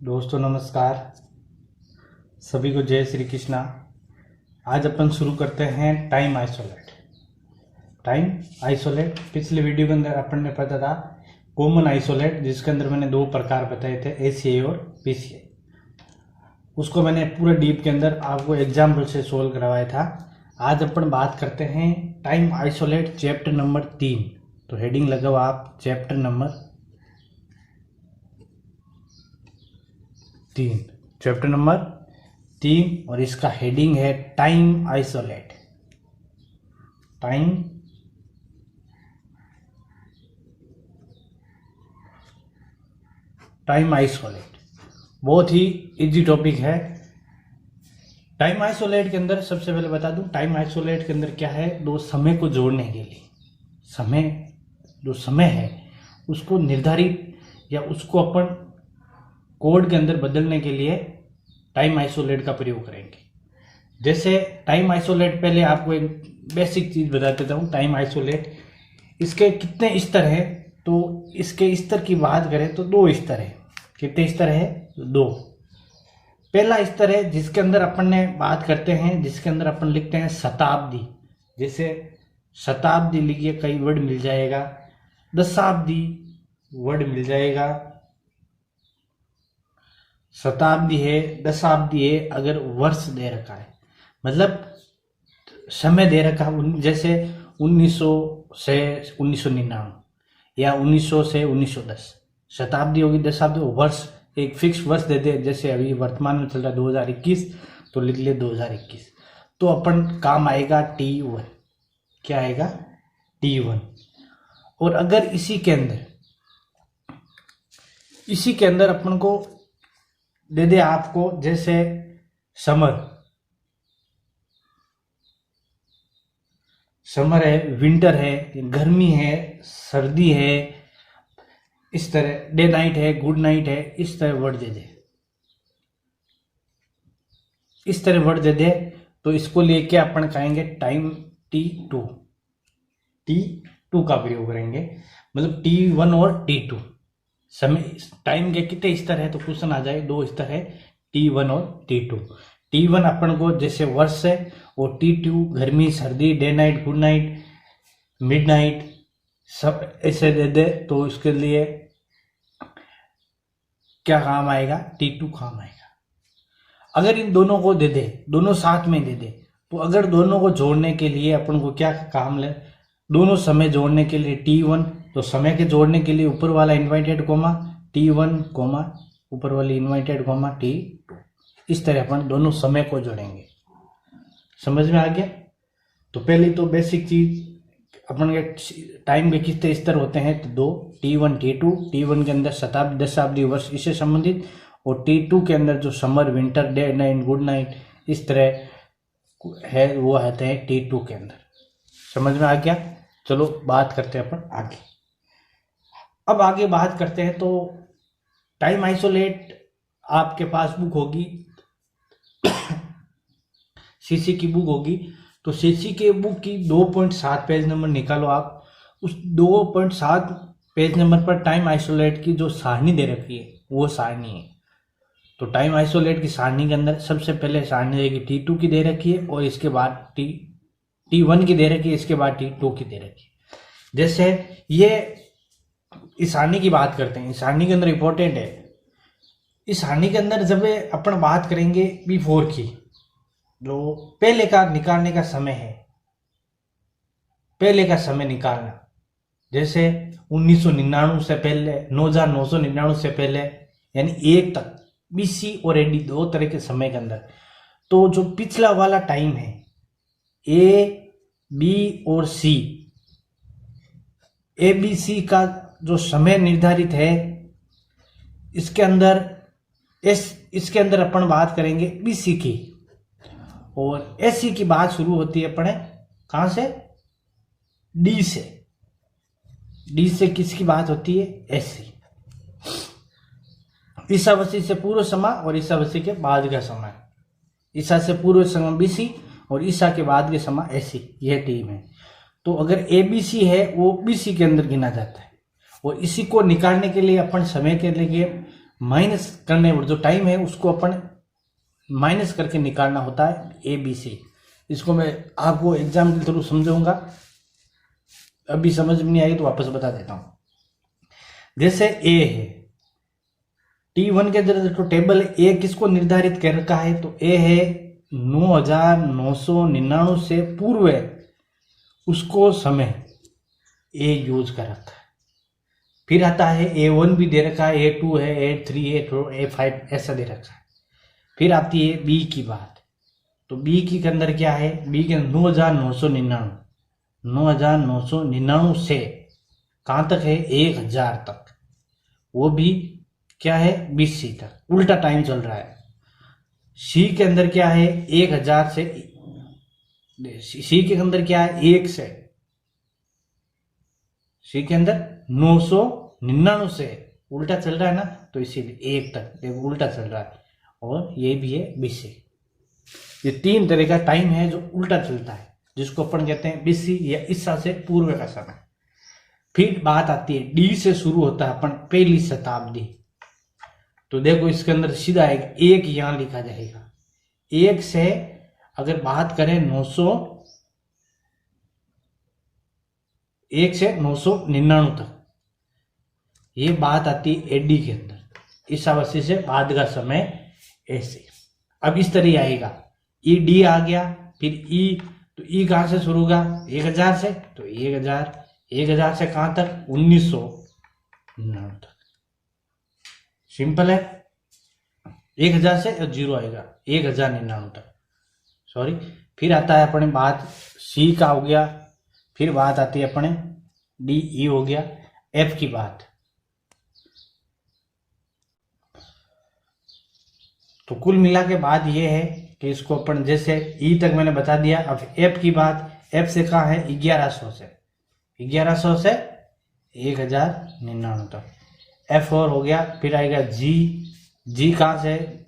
दोस्तों नमस्कार, सभी को जय श्री कृष्णा। आज अपन शुरू करते हैं टाइम आइसोलेट। पिछले वीडियो के अंदर अपन ने पता था कॉमन आइसोलेट, जिसके अंदर मैंने दो प्रकार बताए थे, ACI और PCI। उसको मैंने पूरा डीप के अंदर आपको एग्जाम्पल से सोल्व करवाया था। आज अपन बात करते हैं टाइम आइसोलेट चैप्टर नंबर 3। तो हेडिंग लगाओ आप, चैप्टर नंबर 3 और इसका हेडिंग है टाइम आइसोलेट। टाइम आइसोलेट बहुत ही इजी टॉपिक है। टाइम आइसोलेट के अंदर सबसे पहले बता दूं, टाइम आइसोलेट के अंदर क्या है, दो समय को जोड़ने के लिए जो समय है उसको निर्धारित या उसको अपन कोड के अंदर बदलने के लिए टाइम आइसोलेट का प्रयोग करेंगे। जैसे टाइम आइसोलेट, पहले आपको एक बेसिक चीज बता देता हूँ। टाइम आइसोलेट इसके कितने स्तर है, तो इसके स्तर की बात करें तो दो स्तर है। कितने स्तर है? दो। पहला स्तर है जिसके अंदर अपन ने बात करते हैं, जिसके अंदर अपन लिखते हैं शताब्दी। जैसे शताब्दी लिखिए, कई वर्ड मिल जाएगा। दशाब्दी वर्ड मिल जाएगा। शताब्दी है, दशाब्दी है। अगर वर्ष दे रखा है, मतलब समय दे रखा है, जैसे 1900 से 1999 या 1900 से 1910, शताब्दी होगी। दशाब्दी वर्ष, एक फिक्स वर्ष दे दे। जैसे अभी वर्तमान में चल रहा है 2021, तो लिख लिया 2021। तो अपन काम आएगा T1। क्या आएगा? T1। और अगर इसी के अंदर अपन को दे दे आपको, जैसे समर है, विंटर है, गर्मी है, सर्दी है, इस तरह डे नाइट है, गुड नाइट है, इस तरह वर्ड दे दे। तो इसको लेके अपन कहेंगे टाइम T2 का प्रयोग करेंगे। मतलब T1 और T2 समय, टाइम के कितने स्तर है, तो क्वेश्चन आ जाए। दो स्तर है, T1 और T2। T1 अपन को जैसे वर्ष है, और T2 गर्मी, सर्दी, day night, good night, mid night, सब ऐसे दे दे। तो इसके लिए क्या काम आएगा? T2 काम आएगा। अगर इन दोनों को दे दे, दोनों साथ में दे दे, तो अगर दोनों को जोड़ने के लिए अपन को क्या काम ले, दोनों समय जोड़ने के लिए T1, तो समय के जोड़ने के लिए ऊपर वाला इन्वर्टेड कोमा T1 कोमा ऊपर वाली इन्वर्टेड कोमा T2। इस तरह अपन दोनों समय को जोड़ेंगे। समझ में आ गया? तो पहले तो बेसिक चीज, अपन के टाइम के कितने स्तर होते हैं, तो दो, T1 T2। T1 के अंदर शताब्दी, दशाब्दी, वर्ष इससे संबंधित, और T2 के अंदर जो summer, winter, day night, good night, इस तरह है, वो आते हैं T2 के अंदर। समझ में आ गया? चलो बात करते हैं अपन आगे। अब आगे बात करते हैं, तो टाइम आइसोलेट आपके पास बुक होगी, CC की बुक होगी। तो CC के बुक की 2.7 पेज नंबर निकालो आप। उस 2.7 पेज नंबर पर टाइम आइसोलेट की जो सारणी दे रखी है, वो सारणी है। तो टाइम आइसोलेट की सारणी के अंदर सबसे पहले सारणी रहेगी T2 की दे रखी है, और इसके बाद T1 की दे रखी है, इसके बाद T2 की दे रखी है। जैसे ये इस सारणी की बात करते हैं, इस सारणी के अंदर इंपॉर्टेंट है। इस सारणी के अंदर जब अपन बात करेंगे बिफोर की, जो पहले का निकालने का समय है, पहले का समय निकालना, जैसे 1999 से पहले, 9999 से पहले, यानी 1 तक, BC और AD, दो तरह के समय के अंदर। तो जो पिछला वाला टाइम है, A, B और C, ABC का जो समय निर्धारित है, इसके अंदर अपन बात करेंगे BC की, और AC की बात शुरू होती है अपने कहां से? D से किसकी बात होती है? AC। ईसामसीह से पूर्व समय और ईसामसीह के बाद का समय। ईसा से पूर्व समय BC और ईसा के बाद के समय AC, यह टीम है। तो अगर ABC है वो BC के अंदर गिना जाता है, और इसी को निकालने के लिए अपन समय के लिए माइनस करने जो टाइम है उसको अपन माइनस करके निकालना होता है ए बी सी। इसको मैं आपको एग्जाम के थ्रू समझाऊंगा, अभी समझ में नहीं आई तो वापस बता देता हूं। जैसे ए है T1 के अंदर जो टेबल ए किसको निर्धारित कर रखा है, तो ए है 9999 से पूर्व उसको समय ए यूज कर रखा है। फिर आता है A1 भी दे रखा है, A2 है, A3 है, A5 ऐसा दे रखा है। फिर आती है बी की बात, तो बी के अंदर क्या है, बी के अंदर 9999 से कहां तक है 1000 तक, वो भी क्या है BC तक, उल्टा टाइम चल रहा है। सी के अंदर क्या है 1000 से, सी के अंदर क्या है 1 से, सी के अंदर 999 से उल्टा चल रहा है ना, तो इसीलिए 1 तक एक उल्टा चल रहा है, और ये भी है BC। ये 3 तरह का टाइम है जो उल्टा चलता है, जिसको अपन कहते हैं BC या ईसा से पूर्व का समय। फिर बात आती है डी से शुरू होता है अपन पहली शताब्दी, तो देखो इसके अंदर सीधा आएगा 1 यहां लिखा जाएगा। 1 से अगर बात करें 1 से 999 तक, ये बात आती है एडी के अंदर, ईसावासी से बाद का समय ऐसे। अब इस तरह आएगा ई डी आ गया, फिर ई, तो ई कहां से शुरू होगा 1000 से, तो 1000 से कहां तक 1999 तक। सिंपल है, 1000 से 0 आएगा 1099 तक, सॉरी। फिर आता है अपने बात सी का हो गया, फिर बात आती है अपने डी ई हो गया, एफ की बात। तो कुल मिला के बात यह है कि इसको अपन जैसे ई तक मैंने बता दिया। अब एफ की बात, एफ से कहा है 1100 से 1099 तक, एफ और हो गया। फिर आएगा जी, जी कहां से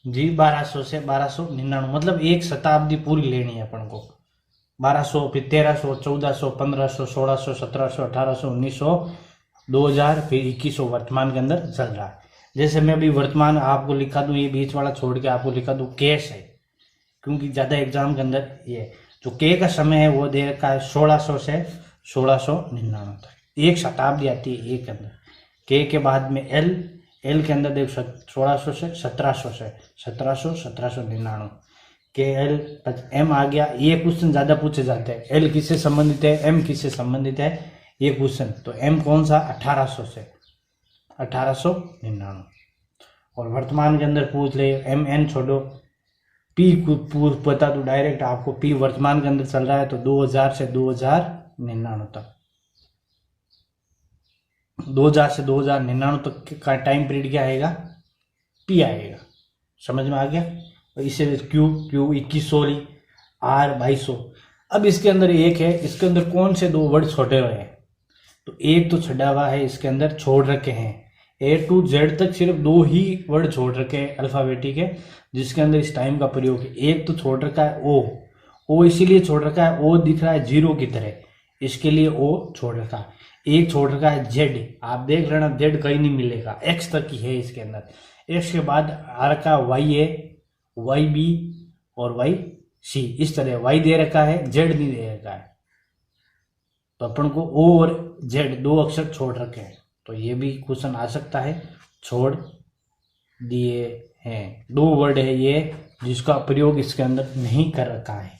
जी 1200 से 1299, मतलब एक शताब्दी पूरी लेनी है अपन को। 1200, फिर 1300, 1400, 1500, 1600, 1700, 1800, 1900, 2000, फिर 2100 वर्तमान के अंदर चल रहा है। जैसे मैं अभी वर्तमान आपको लिखा दूं, ये बीच वाला छोड़ के आपको लिखा दूं कैश है, क्योंकि ज्यादा एग्जाम के अंदर ये जो के का समय है वो दे रखा है 1600 से 1699 तक, एक शताब्दी आती है एक के अंदर। के बाद में एल, एल के अंदर देखो 1600 से 1799 के एल। एम आ गया, ये क्वेश्चन ज्यादा पूछे जाते हैं, एल किससे संबंधित है, एम किससे संबंधित है, ये क्वेश्चन। तो एम कौन सा 1800 से 1899, और वर्तमान के अंदर पूछ ले एम एन छोड़ो, पी को पूर्व पता तो डायरेक्ट आपको पी वर्तमान के अंदर चल रहा है, तो 2000 से 2099 तक, 2000 से 2099 तक का टाइम पीरियड क्या आएगा, पी आएगा। समझ में आ गया। और इसे क्यू 2100, आर 2200। अब इसके अंदर एक है, इसके अंदर कौन से 2 वर्ड छोटे हुए हैं, तो एक तो छड़ा हुआ है, इसके अंदर छोड़ रखे हैं A to Z तक सिर्फ 2 ही वर्ड छोड़ रखे हैं अल्फाबेटिक है, जिसके अंदर इस टाइम का प्रयोग है। एक तो छोड़ रखा है ओ इसीलिए छोड़ रखा है, ओ दिख रहा है 0 की तरह, इसके लिए ओ छोड़ रखा है। एक छोड़ रखा है Z, आप देख लेना Z कहीं नहीं मिलेगा, X तक ही है इसके अंदर। X के बाद आ रखा YA, YB और YC, इस तरह Y दे रखा है, Z नहीं दे रखा है, तो अपन को O और Z 2 अक्षर छोड़ रखे हैं, तो ये भी क्वेश्चन आ सकता है, छोड़ दिए हैं। 2 वर्ड है ये जिसका प्रयोग इसके अंदर नहीं कर रखा है।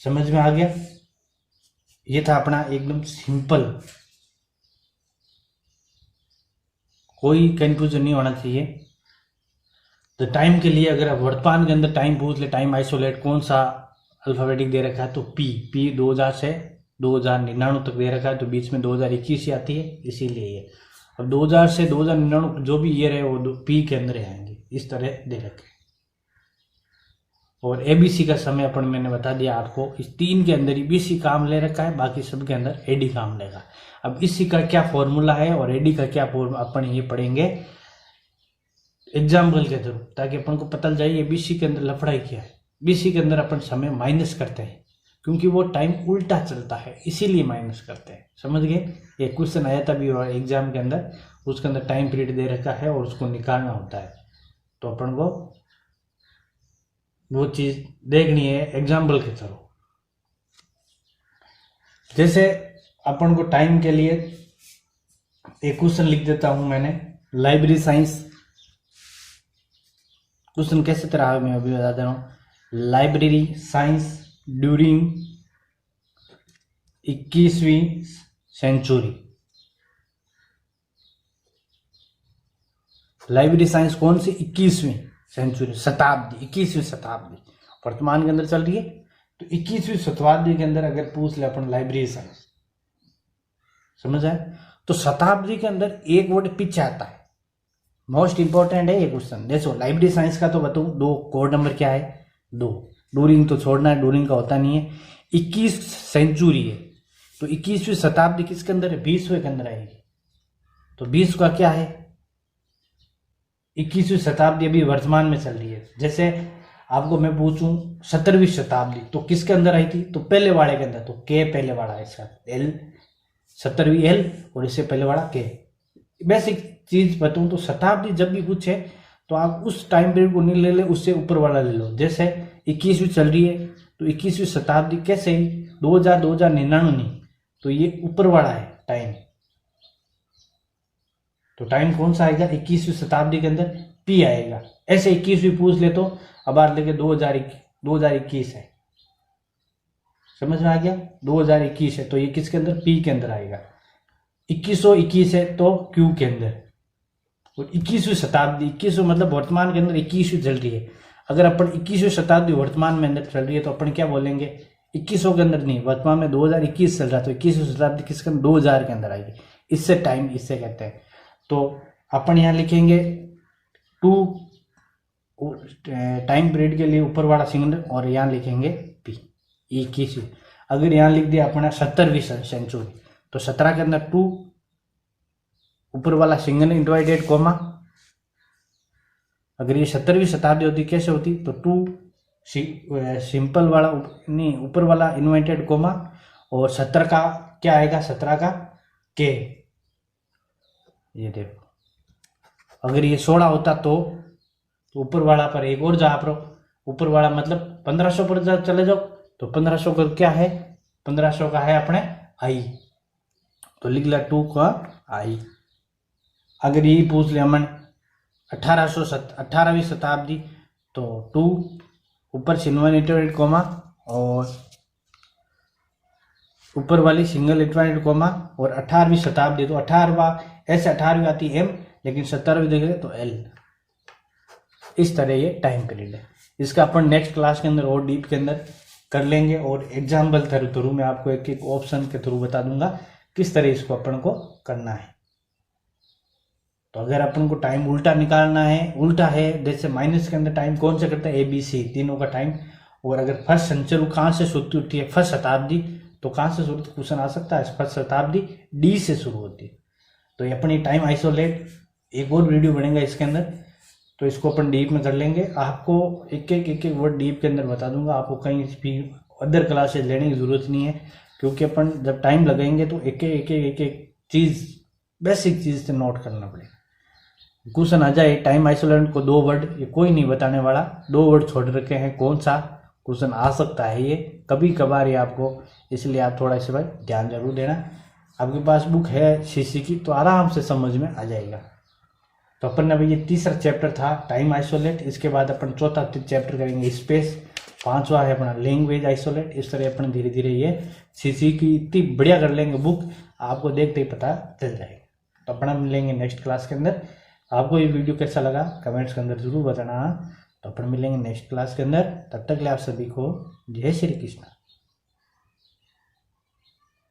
समझ में आ गया। ये था अपना एकदम सिंपल, कोई कंफ्यूजन नहीं होना चाहिए। तो टाइम के लिए अगर आप वर्तमान के अंदर टाइम पूछ ले, टाइम आइसोलेट कौन सा अल्फाबेटिक दे रखा है, तो पी 2000 से 2099 तक दे रखा है, तो बीच में 2021 ही आती है, इसीलिए ये। अब 2000 से 2099 जो भी ईयर है वो पी के अंदर आएंगे, इस तरह दे रखे। और एबीसी का समय अपन मैंने बता दिया आपको, इस 3 के अंदर ही बीसी काम ले रखा है, बाकी सब के अंदर एडी काम लेगा। अब इसी का क्या फॉर्मूला है और एडी का क्या फॉर्मूला अपन ये पढ़ेंगे एग्जाम्पल के थ्रू, ताकि अपन को पता चल जाए ये बीसी के अंदर लफड़ाई क्या है। बीसी के अंदर अपन समय माइनस करते हैं, क्योंकि वो टाइम उल्टा चलता है, इसीलिए माइनस करते हैं। समझ गए? एक क्वेश्चन आया था भी एग्जाम के अंदर, उसके अंदर टाइम पीरियड दे रखा है और उसको निकालना होता है, तो अपन को वो चीज देखनी है एग्जाम्पल के थ्रू। जैसे अपन को टाइम के लिए एक क्वेश्चन लिख देता हूं मैंने, लाइब्रेरी साइंस क्वेश्चन कैसे तरह मैं अभी बता दे रहा हूं। लाइब्रेरी साइंस ड्यूरिंग 21वीं सेंचुरी। लाइब्रेरी साइंस कौन सी? 21वीं सेंचुरी, शताब्दी, 21वीं शताब्दी वर्तमान के अंदर चल रही है। तो 21वीं शताब्दी के अंदर अगर पूछ ले अपन लाइब्रेरी साइंस, समझ आए? तो शताब्दी के अंदर एक वर्ड पीछे आता है, मोस्ट इंपॉर्टेंट है ये क्वेश्चन। देखो लाइब्रेरी साइंस का तो बताऊं, 2 कोड नंबर क्या है? 2। डूरिंग तो छोड़ना है, डूरिंग का होता नहीं है। 21 सेंचुरी है, तो 21वीं शताब्दी किसके अंदर है? 20वें के अंदर आएगी। तो 20 का क्या है? 21वीं शताब्दी अभी वर्तमान में चल रही है। जैसे आपको मैं पूछूं 17वीं शताब्दी, तो किसके अंदर आई थी? तो पहले वाले के अंदर, तो के पहले वाला है इसका, एल 17वीं एल और इससे पहले वाला के। बेसिक चीज बताऊं तो शताब्दी जब भी पूछे तो आप उस टाइम पीरियड को नहीं ले ले, उससे ऊपर वाला ले लो। जैसे 21वीं चल रही है, तो 21वीं शताब्दी कैसे? 2099, तो ये ऊपर वाला है टाइम। तो टाइम कौन सा आएगा 21वीं शताब्दी के अंदर? पी आएगा। ऐसे 21वीं पूछ ले तो अब आज लेके 2021 है, समझ में आ गया? 2021 है तो ये किसके अंदर? पी के अंदर आएगा। 2121 है तो क्यू के अंदर। और 21वीं शताब्दी, 21 मतलब वर्तमान के अंदर 21वीं चल रही है। अगर अपन 21वीं शताब्दी वर्तमान में अंदर चल रही है तो अपन क्या बोलेंगे? 2100 के अंदर नहीं, वर्तमान में 2021 चल रहा है, तो 21वीं शताब्दी किसके अंदर? 2000 के अंदर आएगी। इससे टाइम इससे कहते हैं। तो अपन यहाँ लिखेंगे 2 टाइम पीरियड के लिए ऊपर वाला सिंगल, और यहाँ लिखेंगे पी 21। अगर यहाँ लिख दिया अपना 17वीं सेंचुरी, तो 17 के अंदर 2 ऊपर वाला सिंगल इंडिवाइडेड कोमा। अगर ये 17वीं शताब्दी होती कैसे होती? तो 2 सिंपल वाला नहीं, ऊपर वाला इन्वर्टेड कोमा, और 17 का क्या आएगा? 17 का के। ये देखो, अगर ये 16 होता तो ऊपर वाला पर एक और जा आप ऊपर वाला मतलब 1500 पर चले जाओ, तो 1500 का क्या है? 1500 का है अपने आई, तो लिख लिया 2 का आई। अगर यही पूछ लिया हमने 18वीं शताब्दी, तो 2 ऊपर सिंगल इंटरवेट कोमा और ऊपर वाली सिंगल इंटरवेट कोमा, और 18वीं शताब्दी तो 18वां, ऐसे 18वीं आती है एम, लेकिन 17वीं देखेंगे तो एल। इस तरह ये टाइम पीरियड है। इसका अपन नेक्स्ट क्लास के अंदर और डीप के अंदर कर लेंगे, और एग्जाम्पल थ्रू मैं आपको एक एक ऑप्शन के थ्रू बता दूंगा किस तरह इसको अपन को करना है। तो अगर अपन को टाइम उल्टा निकालना है, उल्टा है, जैसे माइनस के अंदर टाइम कौन से करता है? ABC तीनों का टाइम। और अगर फर्स्ट सेंचुरी कहाँ से शुरू होती है? फर्स्ट शताब्दी, तो कहाँ से शुरू क्वेश्चन आ सकता है? फर्स्ट शताब्दी डी से शुरू होती है। तो ये अपनी टाइम आइसोलेट एक और वीडियो बनेगा इसके अंदर, तो इसको अपन डीप में कर लेंगे। आपको एक एक वर्ड डीप के अंदर बता दूंगा, आपको कहीं भी अदर क्लासेस लेने की जरूरत नहीं है, क्योंकि अपन जब टाइम लगाएंगे तो एक एक चीज, बेसिक चीज से नोट करना पड़ेगा। क्वेश्चन आ जाए टाइम आइसोलेट को 2 वर्ड, ये कोई नहीं बताने वाला, 2 वर्ड छोड़ रखे हैं, कौन सा क्वेश्चन आ सकता है ये कभी कभार ये आपको, इसलिए आप थोड़ा इस पर ध्यान जरूर देना। आपके पास बुक है सीसी की तो आराम से समझ में आ जाएगा। तो अपन ने अभी ये तीसरा चैप्टर था टाइम आइसोलेट, इसके बाद अपन चौथा चैप्टर करेंगे स्पेस, 5वां है अपना लैंग्वेज आइसोलेट। इस तरह अपन धीरे धीरे ये सीसी की इतनी बढ़िया कर लेंगे बुक, आपको देखते ही पता चल जाएगा। तो अपना मिलेंगे नेक्स्ट क्लास के अंदर। आपको ये वीडियो कैसा लगा कमेंट्स के अंदर जरूर बताना। तो अपन मिलेंगे नेक्स्ट क्लास के अंदर, तब तक के लिए आप सभी को जय श्री कृष्ण।